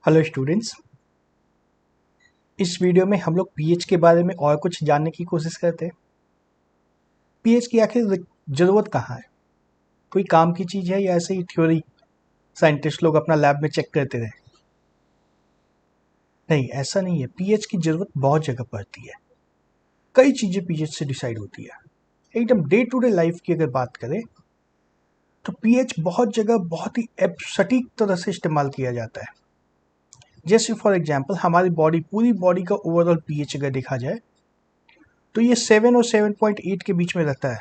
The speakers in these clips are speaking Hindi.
Hello students. इस वीडियो में हम लोग पीएच के बारे में और कुछ जानने की कोशिश करते हैं। पीएच की आखिर ज़रूरत कहाँ है? कोई काम की चीज़ है या ऐसे ही थ्योरी साइंटिस्ट लोग अपना लैब में चेक करते रहे? नहीं, ऐसा नहीं है। पीएच की ज़रूरत बहुत जगह पड़ती है। कई चीज़ें पीएच से डिसाइड होती है। एकदम डे टू डे लाइफ की अगर बात करें तो पीएच बहुत जगह बहुत ही सटीक तरह से इस्तेमाल किया जाता है। जैसे फॉर एग्जाम्पल हमारी पूरी बॉडी का ओवरऑल पीएच अगर देखा जाए तो ये 7 और 7.8 के बीच में रहता है।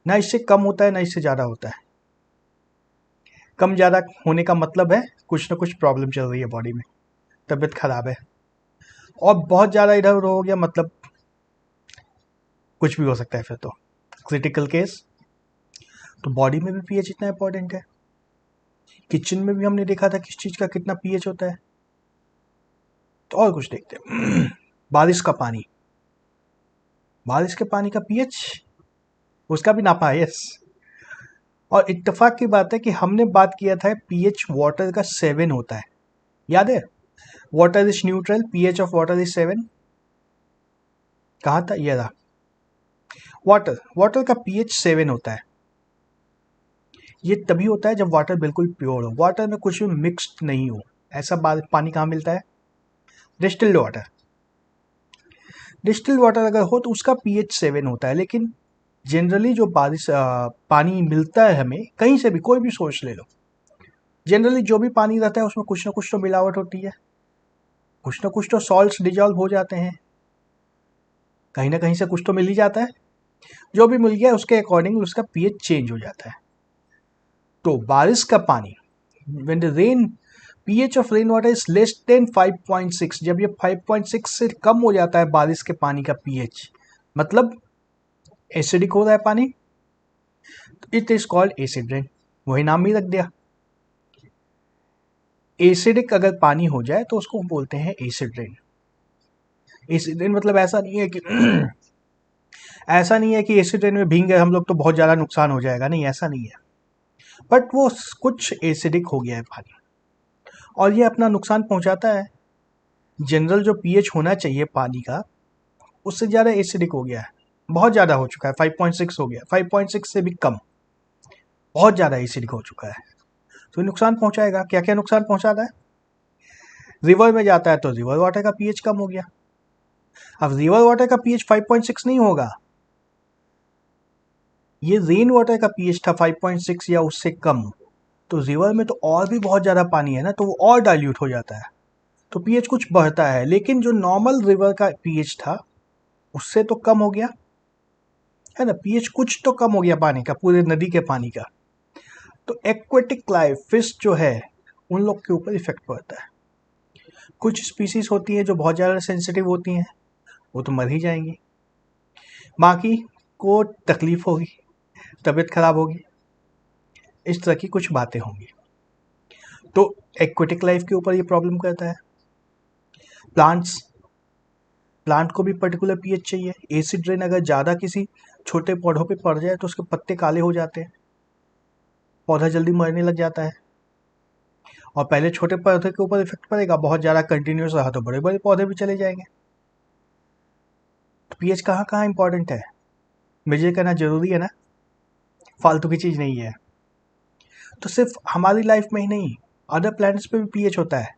ना इससे कम होता है ना इससे ज़्यादा होता है। कम ज़्यादा होने का मतलब है कुछ ना कुछ प्रॉब्लम चल रही है बॉडी में, तबीयत खराब है। और बहुत ज़्यादा इधर उधर हो गया मतलब कुछ भी हो सकता है फिर तो क्रिटिकल केस। तो बॉडी में भी पीएच इतना इंपॉर्टेंट है। किचन में भी हमने देखा था किस चीज़ का कितना पीएच होता है। तो और कुछ देखते हैं। बारिश का पानी, बारिश के पानी का पीएच उसका भी नापा है। यस। और इत्तेफाक की बात है कि हमने बात किया था पीएच वाटर का 7 होता है, याद है? Water is neutral, pH of water is 7। कहा था? ये रहा। वाटर का पीएच 7 होता है। ये तभी होता है जब वाटर बिल्कुल प्योर हो, वाटर में कुछ भी मिक्स्ड नहीं हो। ऐसा पानी कहाँ मिलता है? Distilled water. डिस्टिल्ड वाटर अगर हो तो उसका पीएच 7 होता है। लेकिन जनरली जो पानी मिलता है हमें कहीं से भी, कोई भी सोर्स ले लो, जनरली जो भी पानी रहता है उसमें कुछ ना कुछ तो मिलावट होती है, कुछ ना कुछ तो सॉल्ट्स डिजॉल्व हो जाते हैं, कहीं ना कहीं से कुछ तो मिल ही जाता है। जो भी मिल गया उसके अकॉर्डिंग उसका पीएच चेंज हो जाता है। तो बारिश का पानी, when the rain pH of rain water is less than 5.6, जब ये 5.6 से कम हो जाता है बारिश के पानी का पीएच, मतलब एसिडिक हो रहा है पानी, तो it is called acid rain. वही नाम भी रख दिया। एसिडिक अगर पानी हो जाए तो उसको बोलते हैं एसिड रेन। एसिड रेन मतलब ऐसा नहीं है कि ऐसा नहीं है कि एसिड रेन में भीग गए हम लोग तो बहुत ज़्यादा नुकसान हो जाएगा, नहीं ऐसा नहीं है। बट वो कुछ एसिडिक हो गया है पानी और ये अपना नुकसान पहुंचाता है। जनरल जो पीएच होना चाहिए पानी का उससे ज़्यादा एसिडिक हो गया है, बहुत ज़्यादा हो चुका है। 5.6 हो गया, 5.6 से भी कम, बहुत ज़्यादा एसिडिक हो चुका है। तो नुकसान पहुंचाएगा। क्या क्या नुकसान पहुंचाता है? रिवर में जाता है तो रिवर वाटर का पीएच कम हो गया। अब रिवर वाटर का पीएच 5.6 नहीं होगा, ये रेन वाटर का पीएच था 5.6 या उससे कम। तो रिवर में तो और भी बहुत ज़्यादा पानी है ना, तो वो और डाइल्यूट हो जाता है, तो पीएच कुछ बढ़ता है। लेकिन जो नॉर्मल रिवर का पीएच था उससे तो कम हो गया है ना, पीएच कुछ तो कम हो गया पानी का, पूरे नदी के पानी का। तो एक्वेटिक लाइफ, फिश जो है, उन लोग के ऊपर इफेक्ट पड़ता है। कुछ स्पीसीज होती हैं जो बहुत ज़्यादा सेंसिटिव होती हैं, वो तो मर ही जाएंगी। बाकी को तकलीफ होगी, तबीयत खराब होगी, इस तरह की कुछ बातें होंगी। तो एक्वेटिक लाइफ के ऊपर ये प्रॉब्लम करता है। प्लांट को भी पर्टिकुलर पीएच चाहिए। एसिड रेन अगर ज़्यादा किसी छोटे पौधों पे पड़ जाए तो उसके पत्ते काले हो जाते हैं, पौधा जल्दी मरने लग जाता है। और पहले छोटे पौधे के ऊपर इफेक्ट पड़ेगा, बहुत ज़्यादा कंटिन्यूस रहा तो बड़े बड़े पौधे भी चले जाएंगे। तो पीएच कहाँ कहाँ इंपॉर्टेंट है, मेजर करना जरूरी है ना, फालतू की चीज़ नहीं है। तो सिर्फ हमारी लाइफ में ही नहीं, अदर प्लैनेट्स पे भी पीएच होता है।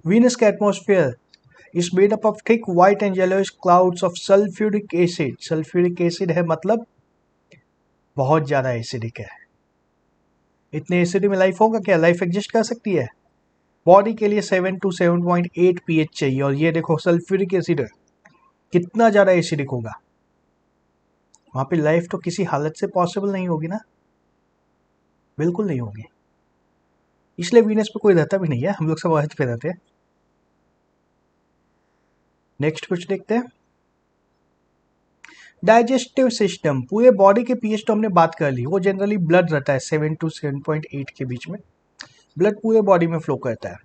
वीनस का atmosphere is made up of thick white and yellowish clouds of sulphuric acid. Sulphuric acid है मतलब बहुत ज़्यादा एसिडिक है। इतने एसिड में लाइफ होगा क्या? लाइफ एग्जिस्ट कर सकती है? बॉडी के लिए 7 to 7.8 पीएच चाहिए, और ये देखो सल्फ्यूरिक एसिड कितना ज़्यादा एसिडिक होगा, वहाँ पे लाइफ तो किसी हालत से पॉसिबल नहीं होगी ना, बिल्कुल नहीं होगी। इसलिए वीनस पे कोई रहता भी नहीं है, हम लोग सब अर्थ पे रहते हैं। नेक्स्ट कुछ देखते हैं। डाइजेस्टिव सिस्टम, पूरे बॉडी के पीएच तो हमने बात कर ली, वो जनरली ब्लड रहता है 7 to 7.8 के बीच में। ब्लड पूरे बॉडी में फ्लो करता है,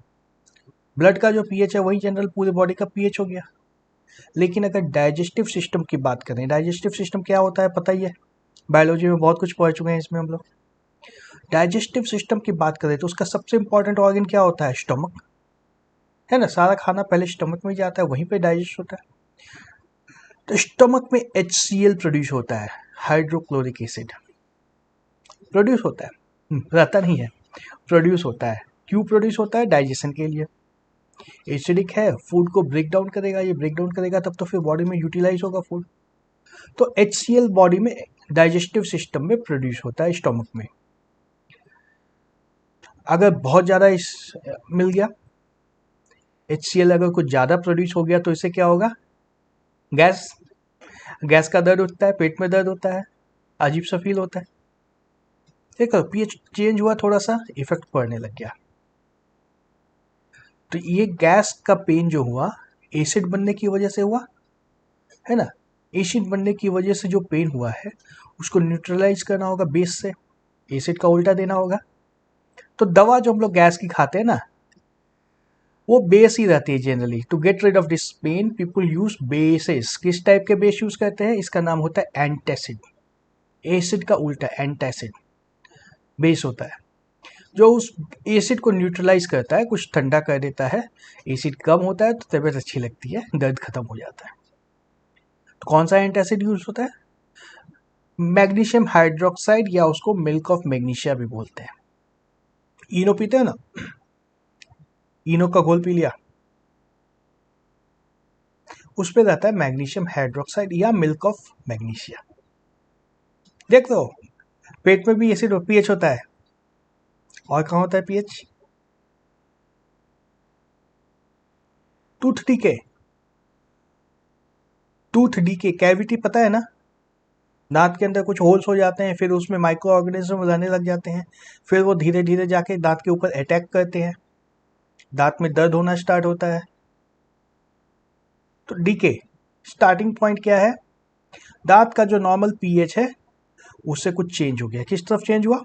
ब्लड का जो पीएच है वही जनरल पूरे बॉडी का पीएच हो गया। लेकिन अगर डाइजेस्टिव सिस्टम की बात करें, डाइजेस्टिव सिस्टम क्या होता है पता ही है, बायोलॉजी में बहुत कुछ पढ़ चुके हैं इसमें हम लोग। डाइजेस्टिव सिस्टम की बात करें तो उसका सबसे इंपॉर्टेंट ऑर्गन क्या होता है? स्टमक, है ना। सारा खाना पहले स्टमक में जाता है, वहीं पे डाइजेस्ट होता है। तो स्टमक में HCl प्रोड्यूस होता है, हाइड्रोक्लोरिक एसिड प्रोड्यूस होता है, रहता नहीं है, प्रोड्यूस होता है। क्यों प्रोड्यूस होता है? डाइजेशन के लिए। एसिडिक है, फूड को ब्रेक डाउन करेगा, ये ब्रेक डाउन करेगा तब तो फिर बॉडी में यूटिलाइज होगा फूड। तो HCl बॉडी में डाइजेस्टिव सिस्टम में प्रोड्यूस होता है स्टमक में। अगर बहुत ज़्यादा इस मिल गया HCl, अगर कुछ ज़्यादा प्रोड्यूस हो गया तो इससे क्या होगा? गैस, गैस का दर्द होता है, पेट में दर्द होता है, अजीब सा फील होता है। देखो पीएच चेंज हुआ, थोड़ा सा इफेक्ट पड़ने लग गया। तो ये गैस का पेन जो हुआ एसिड बनने की वजह से हुआ, है ना। एसिड बनने की वजह से जो पेन हुआ है उसको न्यूट्रलाइज करना होगा बेस से, एसिड का उल्टा देना होगा। तो दवा जो हम लोग गैस की खाते हैं ना, वो बेस ही रहती है generally. To get rid of this pain people use bases. किस टाइप के बेस यूज करते हैं? इसका नाम होता है एंटासिड। एसिड का उल्टा एंटासिड बेस होता है, जो उस एसिड को न्यूट्रलाइज करता है, कुछ ठंडा कर देता है। एसिड कम होता है तो तबीयत अच्छी लगती है, दर्द खत्म हो जाता है। तो कौन सा एंटासिड यूज होता है? मैग्नीशियम हाइड्रोक्साइड, या उसको मिल्क ऑफ मैग्नीशिया भी बोलते हैं। इनो पीते हो ना, इनो का घोल पी लिया, उस पे रहता है मैग्नीशियम हाइड्रोक्साइड या मिल्क ऑफ मैग्नीशिया। देख लो, पेट में भी एसिड पीएच होता है। और कहाँ होता है pH? Tooth decay, tooth decay cavity पता है ना, दांत के अंदर कुछ होल्स हो जाते हैं, फिर उसमें माइक्रो ऑर्गेनिज्म रहने लग जाते हैं, फिर वो धीरे धीरे जाके दांत के ऊपर अटैक करते हैं, दांत में दर्द होना स्टार्ट होता है। तो डीके स्टार्टिंग पॉइंट क्या है? दांत का जो नॉर्मल पीएच है उससे कुछ चेंज हो गया। किस तरफ चेंज हुआ?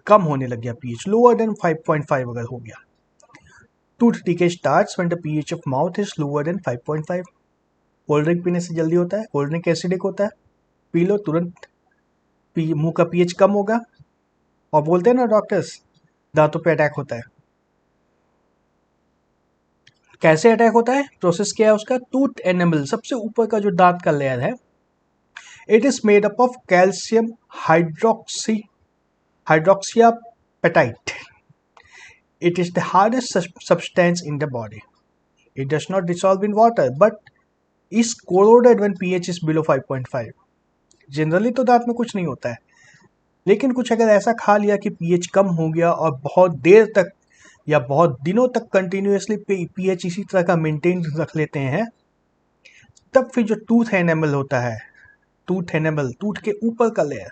कम होने लग गया पीएच, लोअर देन 5.5 अगर हो गया। Tooth decay starts when the pH of mouth is lower than 5.5। Cold drink पीने से जल्दी होता है, कोल्ड ड्रिंक एसिडिक होता है, पी लो तुरंत मुंह का पीएच कम होगा, और बोलते हैं ना डॉक्टर्स दांतों पे अटैक होता है। कैसे अटैक होता है? प्रोसेस क्या है उसका? टूथ एनेमल, सबसे ऊपर का जो दांत का लेयर है, it is made up of calcium hydroxyapatite. It is the hardest substance in the body. It does not dissolve in water but is corroded when pH is below 5.5। Generally तो दांत में कुछ नहीं होता है, लेकिन कुछ अगर ऐसा खा लिया कि पीएच कम हो गया और बहुत देर तक या बहुत दिनों तक कंटिन्यूसली पीएच इसी तरह का मेंटेन रख लेते हैं, तब फिर जो टूथ एनेमल होता है, टूथ एनेमल, टूथ के ऊपर का लेयर,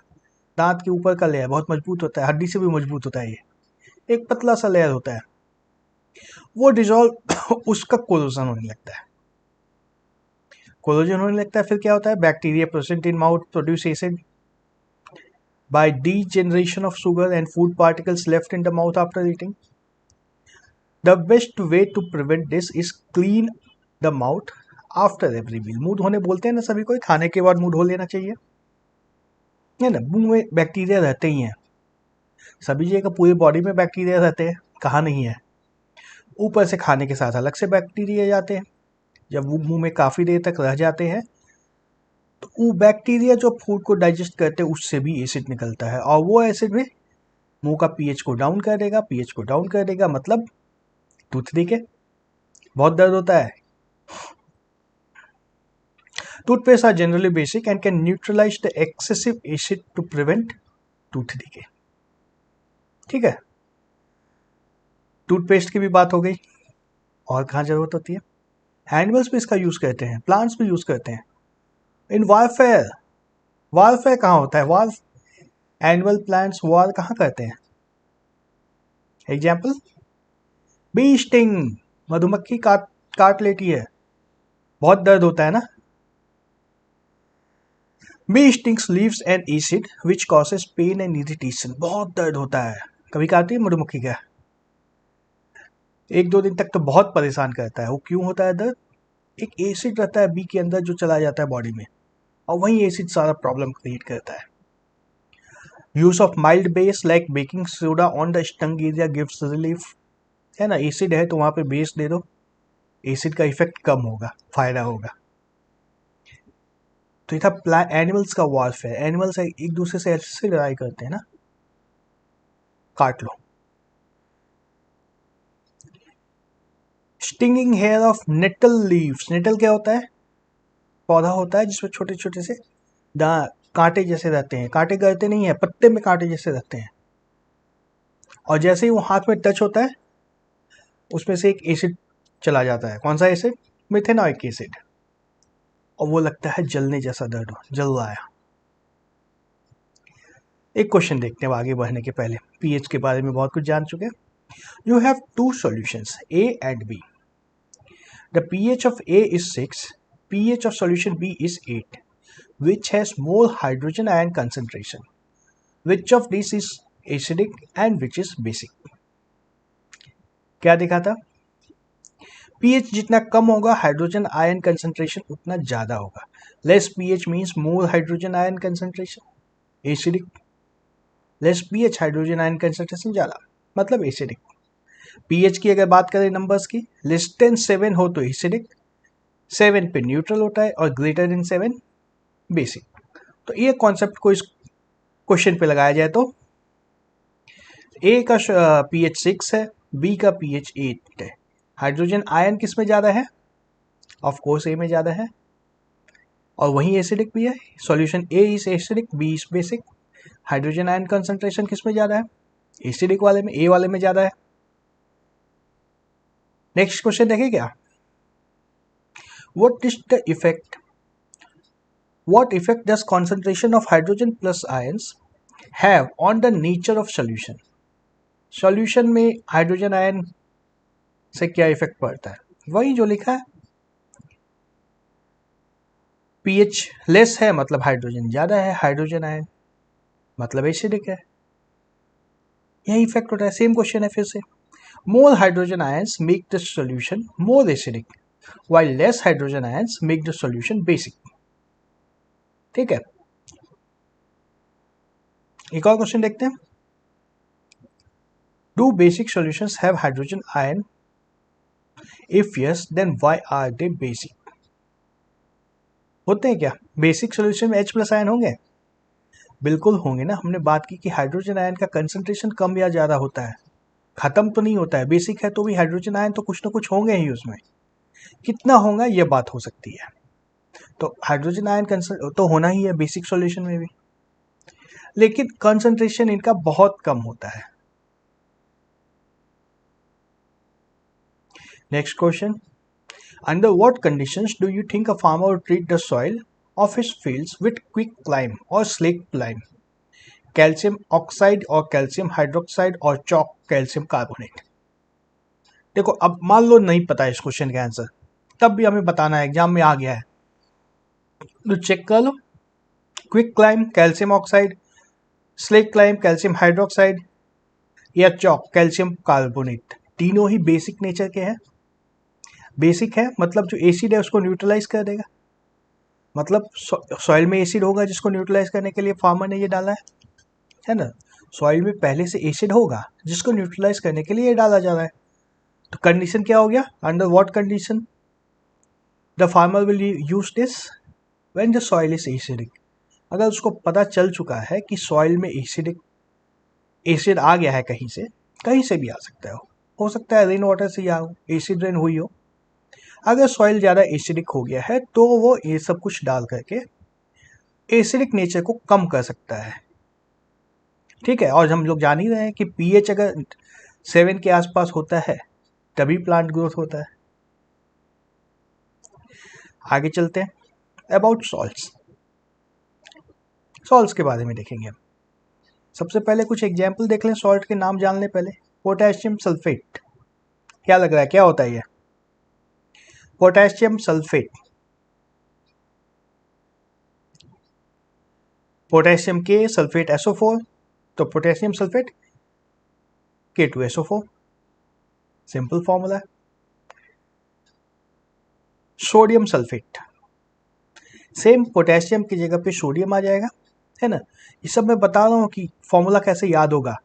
दांत के ऊपर का लेयर बहुत मजबूत होता है, हड्डी से भी मजबूत होता है, ये एक पतला सा लेयर होता है, वो डिजॉल्व उसका कोरोजन होने लगता है। कोरोजन होने लगता है, फिर क्या होता है? Bacteria present in mouth produce acid by degeneration of sugar and food particles left in the mouth after eating. The best way to prevent this is clean the mouth after every meal. मुंह धोने बोलते हैं ना सभी को, खाने के बाद मुंह धो लेना चाहिए, है ना। मुंह में बैक्टीरिया रहते ही हैं, सभी जगह पूरी बॉडी में बैक्टीरिया रहते हैं, कहाँ नहीं है। ऊपर से खाने के साथ अलग से बैक्टीरिया जाते हैं, जब वो मुंह में काफ़ी देर तक रह जाते हैं तो वो बैक्टीरिया जो फूड को डाइजेस्ट करते हैं उससे भी एसिड निकलता है, और वो एसिड भी मुंह का पीएच को डाउन कर देगा। पीएच को डाउन कर देगा मतलब टूथ डीके, बहुत दर्द होता है। Toothpaste are generally basic and can neutralise the excessive acid to prevent tooth decay. ठीक है, टूथपेस्ट की भी बात हो गई। और कहाँ जरूरत होती है? एनिमल्स भी इसका यूज करते हैं, प्लांट्स भी यूज करते हैं इन वारफेयर। वारफेयर कहाँ होता है? वार एनिमल प्लांट्स वार कहाँ करते हैं? एग्जाम्पल, बी स्टिंग, मधुमक्खी काट काट लेती है, बहुत दर्द होता है ना। Bee stings leaves an acid which causes pain and irritation, बहुत दर्द होता है। कभी काटती है मधुमक्खी क्या? 1-2 दिन तक तो बहुत परेशान करता है। वो क्यों होता है दर्द? एक एसिड रहता है बी के अंदर जो चला जाता है बॉडी में, और वही एसिड सारा प्रॉब्लम क्रिएट करता है। Use of mild base like baking soda on the stung area gives relief, है ना, एसिड है तो वहां पे बेस दे दो, एसिड का इफेक्ट कम होगा, फायदा होगा। तो ये था एनिमल्स का वॉरफेयर, एनिमल्स एक दूसरे से ऐसे लड़ाई करते हैं ना, काट लो। Stinging hair of nettle leaves, nettle क्या होता है, पौधा होता है जिसमें छोटे छोटे से कांटे जैसे रहते हैं, कांटे गलते नहीं है, पत्ते में कांटे जैसे रहते हैं, और जैसे ही वो हाथ में टच होता है उसमें से एक एसिड चला जाता है, कौन सा एसिड, मिथेनॉइक एसिड, और वो लगता है जलने जैसा, दर्द हो, जल रहा है। एक क्वेश्चन देखते हैं आगे बढ़ने के पहले, पीएच के बारे में बहुत कुछ जान चुके हैं। You have two solutions A and B, the pH of A is 6, pH of solution B is 8, which has more hydrogen ion concentration, which of these is acidic and which is basic। क्या देखा था, pH जितना कम होगा हाइड्रोजन आयन कंसंट्रेशन उतना ज्यादा होगा, less pH means more hydrogen ion concentration, acidic, less pH hydrogen ion concentration ज्यादा, मतलब एसिडिक। pH की अगर बात करें नंबर्स की, लेस देन 7 हो तो एसिडिक, 7 पे न्यूट्रल होता है, और ग्रेटर देन 7 बेसिक। तो ये कॉन्सेप्ट को इस क्वेश्चन पे लगाया जाए तो ए का pH 6 है, बी का pH 8 है, हाइड्रोजन आयन किस में ज़्यादा है, ऑफ कोर्स ए में ज़्यादा है, और वहीं एसिडिक भी है, solution A is acidic, B is basic. Hydrogen ion concentration किस में ज़्यादा है, एसिडिक वाले में, ए वाले में ज़्यादा है। नेक्स्ट क्वेश्चन देखें क्या, what is the effect, what effect does concentration of hydrogen plus ions have on the nature of solution, solution में हाइड्रोजन आयन से क्या इफेक्ट पड़ता है, वही जो लिखा है, पीएच लेस है मतलब हाइड्रोजन ज्यादा है, हाइड्रोजन आयन मतलब एसिडिक है, यही इफेक्ट होता है। सेम क्वेश्चन है फिर से, more hydrogen ions make the solution more acidic while less hydrogen ions make the solution basic। ठीक है, एक और क्वेश्चन देखते हैं, do basic solutions have hydrogen ion, if yes then why are they basic। होते हैं क्या, बेसिक सॉल्यूशन में H प्लस आयन होंगे, बिल्कुल होंगे ना, हमने बात की कि हाइड्रोजन आयन का कंसंट्रेशन कम या ज़्यादा होता है, खत्म तो नहीं होता है, बेसिक है तो भी हाइड्रोजन आयन तो कुछ ना कुछ होंगे ही उसमें, कितना होगा ये बात हो सकती है, तो हाइड्रोजन आयन तो होना ही है बेसिक सॉल्यूशन में भी, लेकिन कंसंट्रेशन इनका बहुत कम होता है। Next question, under what conditions do you think a farmer would treat the soil of his fields with quick climb और स्लेक लाइम, कैल्शियम ऑक्साइड और कैल्शियम हाइड्रोक्साइड और चॉक कैल्शियम कार्बोनेट। देखो अब मान लो नहीं पता है इस क्वेश्चन का आंसर, तब भी हमें बताना है, एग्जाम में आ गया है तो चेक कर लो, quick lime calcium oxide, slaked lime calcium hydroxide, या चॉक कैल्शियम कार्बोनेट, तीनों ही बेसिक नेचर के हैं। बेसिक है मतलब जो एसिड है उसको न्यूट्रलाइज कर देगा, मतलब सॉइल में एसिड होगा जिसको न्यूट्रलाइज करने के लिए फार्मर ने ये डाला है ना, सॉइल में पहले से एसिड होगा जिसको न्यूट्रलाइज करने के लिए ये डाला जा रहा है। तो कंडीशन क्या हो गया, under what condition the farmer will use this, when the soil is acidic, अगर उसको पता चल चुका है कि सॉइल में एसिड आ गया है, कहीं से भी आ सकता है, हो सकता है रेन वाटर से या एसिड रेन हुई हो, अगर सॉइल ज़्यादा एसिडिक हो गया है तो वो ये सब कुछ डाल करके एसिडिक नेचर को कम कर सकता है। ठीक है, और हम लोग जान ही रहे हैं कि पीएच अगर 7 के आसपास होता है तभी प्लांट ग्रोथ होता है। आगे चलते हैं, अबाउट सॉल्ट्स, सॉल्ट्स के बारे में देखेंगे हम। सबसे पहले कुछ एग्जाम्पल देख लें, सॉल्ट के नाम जान लें पहले। पोटेशियम सल्फेट, क्या लग रहा है क्या होता है ये, पोटेशियम सल्फेट, पोटेशियम के सल्फेट SO4, तो potassium sulphate K2SO4, simple formula है। सोडियम सल्फेट, सेम पोटेशियम की जगह पे सोडियम आ जाएगा, है ना। ये सब मैं बता रहा हूँ कि फॉर्मूला कैसे याद होगा।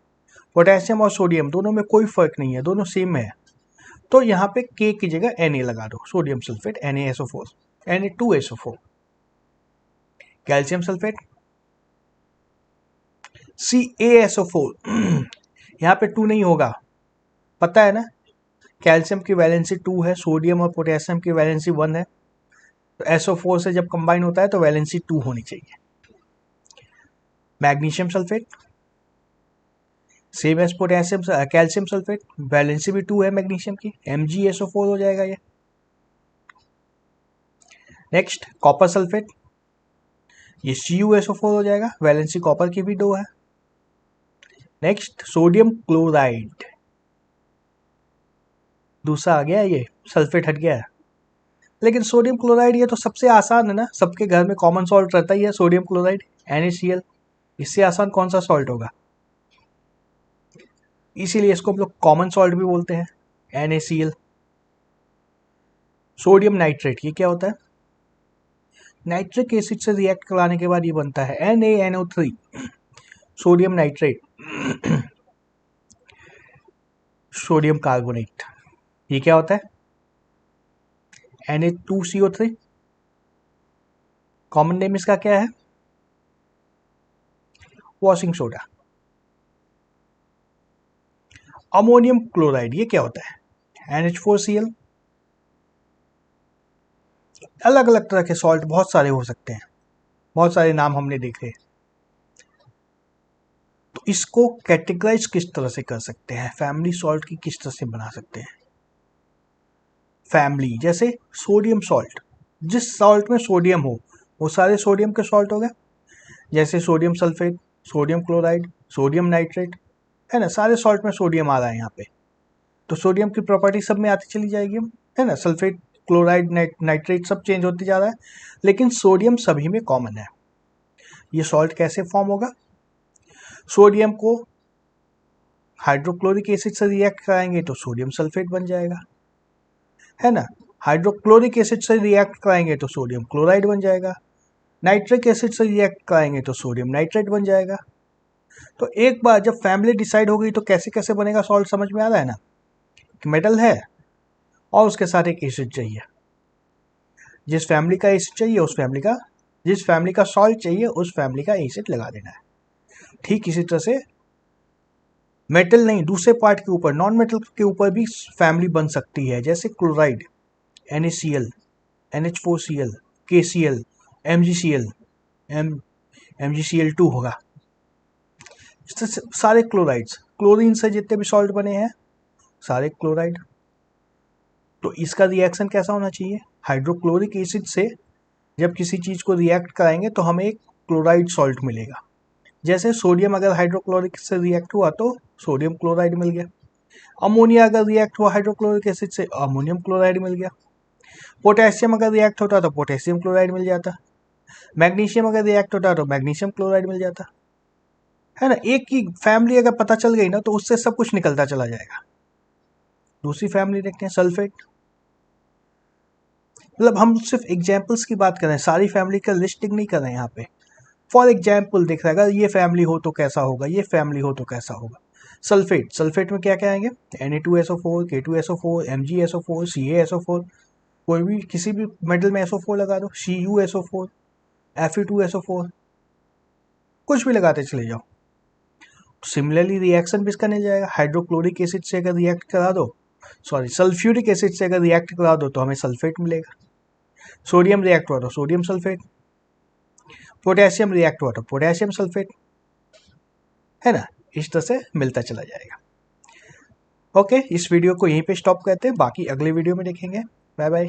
पोटेशियम और सोडियम दोनों में कोई फर्क नहीं है, दोनों सेम है। तो यहाँ पे के की जगह Na लगा दो, sodium sulphate NaSO4, Na2SO4। Calcium sulphate CaSO4 यहाँ पे 2 नहीं होगा, पता है ना। कैल्शियम की वैलेंसी 2 है, सोडियम और पोटेशियम की वैलेंसी 1 है, तो SO4 से जब कंबाइन होता है तो वैलेंसी 2 होनी चाहिए। Magnesium sulphate same as potassium, calcium sulphate, valency भी 2 है मैग्नीशियम की, MgSO4 हो जाएगा ये। नेक्स्ट कॉपर सल्फेट, ये CuSO4 हो जाएगा, वैलेंसी कॉपर की भी 2 है। नेक्स्ट सोडियम क्लोराइड, दूसरा आ गया, ये सल्फेट हट गया है। लेकिन सोडियम क्लोराइड ये तो सबसे आसान है ना, सबके घर में कॉमन सॉल्ट रहता ही है सोडियम क्लोराइड, NaCl। इससे आसान कौन सा सॉल्ट होगा, इसीलिए इसको हम लोग कॉमन सॉल्ट भी बोलते हैं, NaCl। सोडियम नाइट्रेट, ये क्या होता है, नाइट्रिक एसिड से रिएक्ट कराने के बाद ये बनता है NaNO3, sodium nitrate. Sodium carbonate, ये क्या होता है, Na2CO3। कॉमन नेम इसका क्या है, वॉशिंग सोडा। अमोनियम क्लोराइड, ये क्या होता है, NH4Cl। अलग अलग तरह के सॉल्ट बहुत सारे हो सकते हैं, बहुत सारे नाम हमने देखे। तो इसको कैटेगराइज किस तरह से कर सकते हैं, फैमिली सॉल्ट की किस तरह से बना सकते हैं। फैमिली जैसे सोडियम सॉल्ट, जिस सॉल्ट में सोडियम हो वो सारे सोडियम के सॉल्ट हो गए, जैसे sodium sulphate, sodium chloride, sodium nitrate, है ना। सारे सॉल्ट में सोडियम आ रहा है यहाँ पे, तो सोडियम की प्रॉपर्टी सब में आती चली जाएगी, है ना। सल्फेट, क्लोराइड, नाइट्रेट सब चेंज होते जा रहा है, लेकिन सोडियम सभी में कॉमन है। ये सॉल्ट कैसे फॉर्म होगा, सोडियम को हाइड्रोक्लोरिक एसिड से रिएक्ट कराएंगे तो सोडियम सल्फेट बन जाएगा, है ना। हाइड्रोक्लोरिक एसिड से रिएक्ट कराएंगे तो सोडियम क्लोराइड बन जाएगा, नाइट्रिक एसिड से रिएक्ट कराएंगे तो सोडियम नाइट्रेट बन जाएगा। तो एक बार जब फैमिली डिसाइड हो गई तो कैसे कैसे बनेगा सॉल्ट समझ में आ रहा है ना, कि मेटल है और उसके साथ एक एसिड चाहिए, जिस फैमिली का एसिड चाहिए उस फैमिली का, जिस फैमिली का सॉल्ट चाहिए उस फैमिली का एसिड लगा देना है। ठीक इसी तरह से मेटल नहीं, दूसरे पार्ट के ऊपर, नॉन मेटल के ऊपर भी फैमिली बन सकती है, जैसे chloride, NaCl, NH4Cl, KCl, MgCl, MgCl2 होगा। इस तरह से सारे क्लोराइड्स, क्लोरीन से जितने भी सॉल्ट बने हैं सारे क्लोराइड। तो इसका रिएक्शन कैसा होना चाहिए, हाइड्रोक्लोरिक एसिड से जब किसी चीज़ को रिएक्ट कराएंगे तो हमें एक क्लोराइड सॉल्ट मिलेगा। जैसे सोडियम अगर हाइड्रोक्लोरिक से रिएक्ट हुआ तो सोडियम क्लोराइड मिल गया, अमोनिया अगर रिएक्ट हुआ हाइड्रोक्लोरिक एसिड से अमोनियम क्लोराइड मिल गया, पोटेशियम अगर रिएक्ट होता तो पोटेशियम क्लोराइड मिल जाता, मैग्नीशियम अगर रिएक्ट होता तो मैग्नीशियम क्लोराइड मिल जाता, है ना। एक की फैमिली अगर पता चल गई ना तो उससे सब कुछ निकलता चला जाएगा। दूसरी फैमिली देखते हैं, सल्फेट। मतलब हम सिर्फ एग्जाम्पल्स की बात कर रहे हैं, सारी फैमिली का लिस्टिंग नहीं कर रहे हैं यहाँ पे। फॉर एग्जाम्पल देख रहा है, अगर ये फैमिली हो तो कैसा होगा, ये फैमिली हो तो कैसा होगा। सल्फेट, सल्फेट में क्या क्या आएंगे, Na2SO4, K2SO4, MgSO4, CaSO4, कोई भी किसी भी मेटल में SO4 लगा दो, CuSO4, Fe2SO4, कुछ भी लगाते चले जाओ। सिमिलरली रिएक्शन भी इसका नहीं जाएगा, हाइड्रोक्लोरिक एसिड से अगर रिएक्ट करा दो, सॉरी सल्फ्यूरिक एसिड से अगर रिएक्ट करा दो तो हमें सल्फेट मिलेगा, सोडियम रिएक्ट हुआ तो सोडियम सल्फेट, पोटेशियम रिएक्ट हुआ तो पोटेशियम सल्फेट, है ना। इस तरह से मिलता चला जाएगा। ओके, इस वीडियो को यहीं पे स्टॉप करते हैं, बाकी अगले वीडियो में देखेंगे। Bye bye.